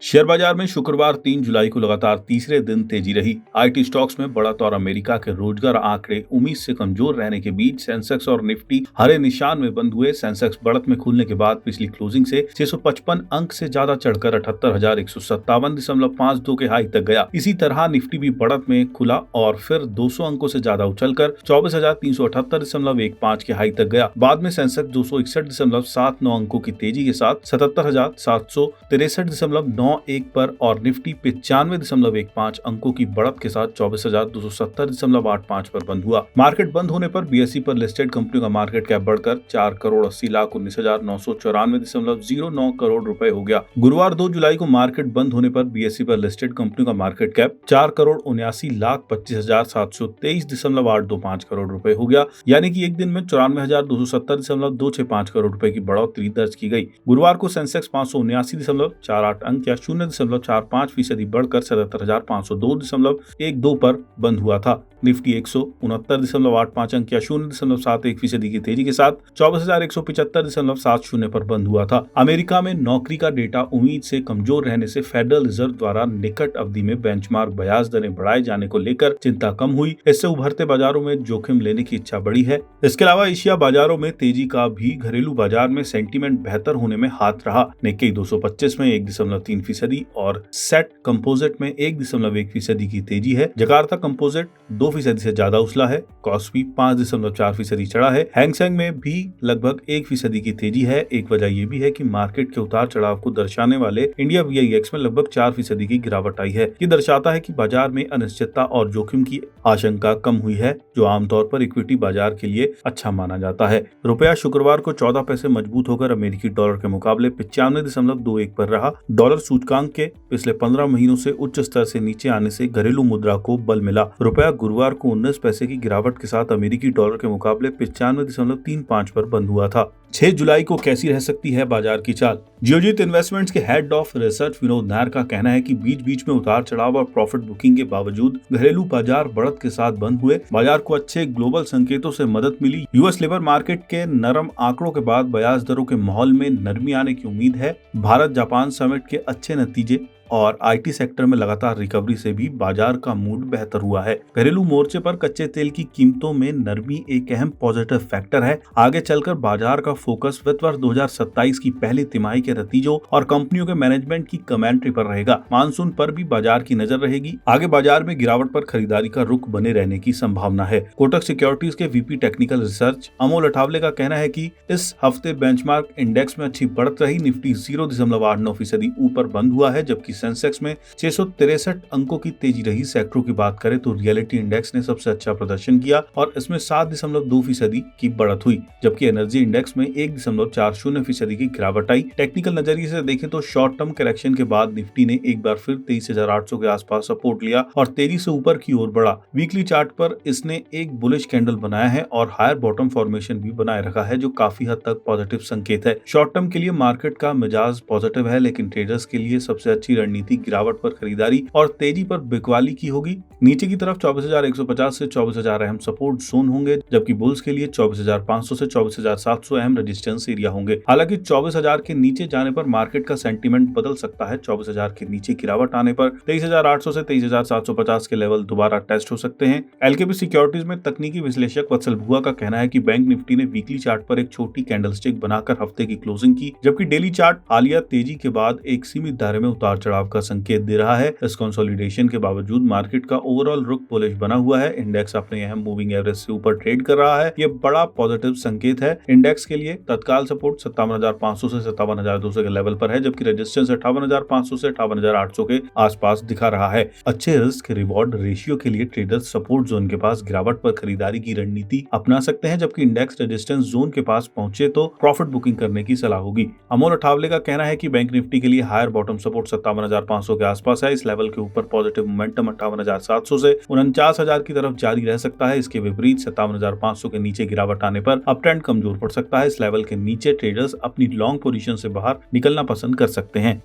Share बाजार में शुक्रवार 3 जुलाई को लगातार तीसरे दिन तेजी रही। आईटी स्टॉक्स में बढ़त और अमेरिका के रोजगार आंकड़े उम्मीद से कमजोर रहने के बीच सेंसेक्स और निफ्टी हरे निशान में बंद हुए। सेंसेक्स बढ़त में खुलने के बाद पिछली क्लोजिंग से 655 अंक से ज्यादा चढ़कर 78,157.52 के हाई तक गया। इसी तरह निफ्टी भी बढ़त में खुला और फिर 200 अंकों से ज्यादा उछलकर 24,378.15 के हाई तक गया। बाद में सेंसेक्स 261.79 अंकों की तेजी के साथ 77,763.91 पर और निफ्टी 95.15 अंकों की बढ़त के साथ 24,270.85 पर बंद हुआ। मार्केट बंद होने पर बीएसई पर लिस्टेड कंपनियों का मार्केट कैप बढ़कर 4,80,19,994.09 करोड़ रुपए हो गया। गुरुवार 2 जुलाई को मार्केट बंद होने पर बीएसई पर लिस्टेड कंपनियों का मार्केट कैप 4,79,25,723.825 करोड़ रुपए हो गया, यानी कि एक दिन में 94,270.265 करोड़ रुपए की बढ़ोतरी दर्ज की गई। गुरुवार को सेंसेक्स 579.48 अंक या 0.45% बढ़कर 77,502.12 पर बंद हुआ था। निफ्टी 169.85 अंक या 0.71% की तेजी के साथ 24,175.70 पर बंद हुआ था। अमेरिका में नौकरी का डेटा उम्मीद से कमजोर रहने से फेडरल रिजर्व द्वारा निकट अवधि में बेंचमार्क ब्याज दरें बढ़ाए जाने को लेकर चिंता कम हुई। इससे उभरते बाजारों में जोखिम लेने की इच्छा बढ़ी है। इसके अलावा एशिया बाजारों में तेजी का भी घरेलू बाजार में सेंटीमेंट बेहतर होने में हाथ रहा। निक्केई 225 में 1.3% और सेट कंपोजिट में 1.1% की तेजी है। जकार्ता कंपोजिट 2% से ज्यादा उछला है। कॉस्पी 5.4% चढ़ा है। हैंगसेंग में भी लगभग 1% की तेजी है। एक वजह यह भी है कि मार्केट के उतार चढ़ाव को दर्शाने वाले इंडिया VIX में लगभग 4% की गिरावट आई है। ये दर्शाता है कि बाजार में अनिश्चितता और जोखिम की आशंका कम हुई है, जो आमतौर पर इक्विटी बाजार के लिए अच्छा माना जाता है। रुपया शुक्रवार को 14 पैसे मजबूत होकर अमेरिकी डॉलर के मुकाबले 95.21 पर रहा। डॉलर सूचकांक के पिछले 15 महीनों से उच्च स्तर से नीचे आने से घरेलू मुद्रा को बल मिला। रुपया गुरुवार को 19 पैसे की गिरावट के साथ अमेरिकी डॉलर के मुकाबले 95.35 पर बंद हुआ था। 6 जुलाई को कैसी रह सकती है बाजार की चाल? जियोजीत इन्वेस्टमेंट्स के head of research Vinod Nair का कहना है कि बीच बीच में उतार चढ़ाव और प्रॉफिट बुकिंग के बावजूद घरेलू बाजार बढ़त के साथ बंद हुए। बाजार को अच्छे ग्लोबल संकेतों से मदद मिली। यूएस लेबर मार्केट के नरम आंकड़ों के बाद ब्याज दरों के माहौल में नरमी आने की उम्मीद है। भारत जापान समिट के अच्छे नतीजे और आईटी सेक्टर में लगातार रिकवरी से भी बाजार का मूड बेहतर हुआ है। घरेलू मोर्चे पर कच्चे तेल की कीमतों में नरमी एक अहम पॉजिटिव फैक्टर है। आगे चलकर बाजार का फोकस वित्त वर्ष 2027 की पहली तिमाही के नतीजों और कंपनियों के मैनेजमेंट की कमेंट्री पर रहेगा। मानसून पर भी बाजार की नजर रहेगी। आगे बाजार में गिरावट पर खरीदारी का रुख बने रहने की संभावना है। कोटक सिक्योरिटीज के VP technical research Amol Athawale का कहना है कि इस हफ्ते बेंचमार्क इंडेक्स में अच्छी बढ़त रही। निफ्टी 0.89% ऊपर बंद हुआ है, जबकि सेंसेक्स में 663 अंकों की तेजी रही। सेक्टरों की बात करें तो रियलिटी इंडेक्स ने सबसे अच्छा प्रदर्शन किया और इसमें 7.2% की बढ़त हुई, जबकि एनर्जी इंडेक्स में 1.40% की गिरावट आई। टेक्निकल नजरिए से देखें तो शॉर्ट टर्म करेक्शन के बाद निफ्टी ने एक बार फिर 23,800 के आसपास सपोर्ट लिया और तेजी से ऊपर की ओर बढ़ा। वीकली चार्ट पर इसने एक बुलिश कैंडल बनाया है और हायर बॉटम फॉर्मेशन भी बनाए रखा है, जो काफी हद तक पॉजिटिव संकेत है। शॉर्ट टर्म के लिए मार्केट का मिजाज पॉजिटिव है, लेकिन ट्रेडर्स के लिए सबसे अच्छी रणनीति गिरावट पर खरीदारी और तेजी पर बिकवाली की होगी। नीचे की तरफ 24,150 से 24,000 अहम सपोर्ट जोन होंगे, जबकि बुल्स के लिए 24,500 से 24,700 अहम रेजिस्टेंस एरिया होंगे। हालांकि 24,000 के नीचे जाने पर मार्केट का सेंटीमेंट बदल सकता है। 24,000 के नीचे गिरावट आने पर 23,800 से 23,750 के लेवल दोबारा टेस्ट हो सकते हैं। एलकेपी सिक्योरिटीज में तकनीकी विश्लेषक वत्सल भुआ का कहना है कि बैंक निफ्टी ने वीकली चार्ट पर एक छोटी कैंडलस्टिक बनाकर हफ्ते की क्लोजिंग की, जबकि डेली चार्ट हालिया तेजी के बाद एक सीमित दायरे में उतार चढ़ाव का संकेत दे रहा है। इस कंसोलिडेशन के बावजूद मार्केट का ओवरऑल रुख बुलिश बना हुआ है। इंडेक्स अपने अहम मूविंग एवरेज से ऊपर ट्रेड कर रहा है। यह बड़ा पॉजिटिव संकेत है। इंडेक्स के लिए तत्काल सपोर्ट 57,500 से 57,200 के लेवल पर है, जबकि रेजिस्टेंस 58,500 से 58,800 के आसपास दिखा रहा है। अच्छे रिस्क रिवॉर्ड रेशियो के लिए ट्रेडर्स सपोर्ट जोन के पास गिरावट पर खरीदारी की रणनीति अपना सकते हैं, जबकि इंडेक्स रेजिस्टेंस जोन के पास पहुंचे तो प्रॉफिट बुकिंग करने की सलाह होगी। अमोल अठावले का कहना है कि बैंक निफ्टी के लिए हायर बॉटम सपोर्ट 57,500 के आसपास है। इस लेवल के ऊपर पॉजिटिव मोमेंटम 58,700 से 49,000 की तरफ जारी रह सकता है। इसके विपरीत 57,500 के नीचे गिरावट आने पर अप ट्रेंड कमजोर पड़ सकता है। इस लेवल के नीचे ट्रेडर्स अपनी लॉन्ग पोजीशन से बाहर निकलना पसंद कर सकते हैं।